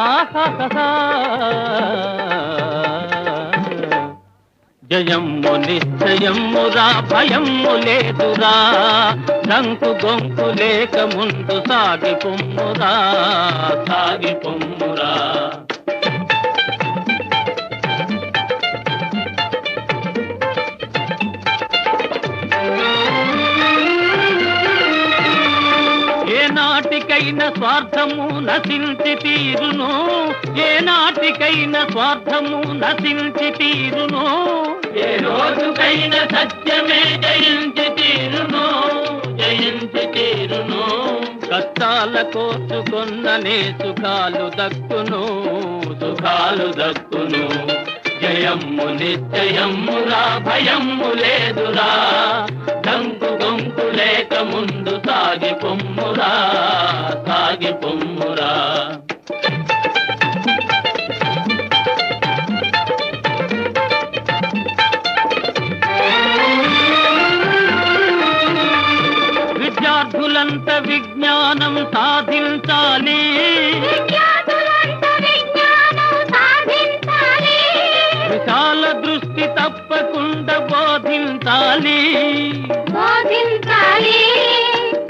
ఆహాహా జయమ్ము నిశ్చయమ్మురా భయమ్ము లేదురా డంకు గొంకు లేక ముందు సాగి పొమ్మురా సాగి పొమ్మురా ఏనాటికైనా స్వార్థము నశించి తీరును ఏనాటికైనా స్వార్థము నశించి తీరును ఏ రోజుకైనా సత్యమే జయించి తీరును జయించి తీరును కష్టాల కోసుకొన్ననే సుఖాలు దక్కును సుఖాలు దక్కును జయమ్ము నిశ్చయమ్మురా భయమ్ము లేదురా డంకు గొంకు లేక ముందు సాగి పొమ్మురా సాగి పొమ్మురా విద్యార్థులంత విజ్ఞానం సాధించాలి విశాల దృష్టి తప్పకుండా బోధించాలి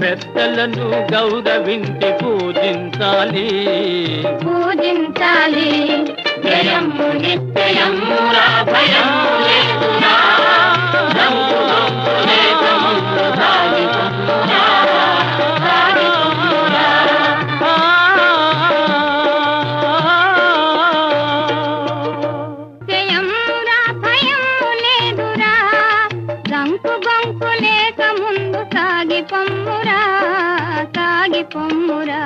పెద్దలను గౌరవించి పూజించాలి పూజించాలి జయమ్ము నిత్యయమ్మురా భయమ్ము లేదురా డంకు గొంకు లేక ముందు సాగి పొమ్మురా సాగి పొమ్మురా జయమ్మురా భయమ్ము లేదురా డంకు గొంకు లేక ముందు సాగి పొమ్మురా సాగి పొమ్మురా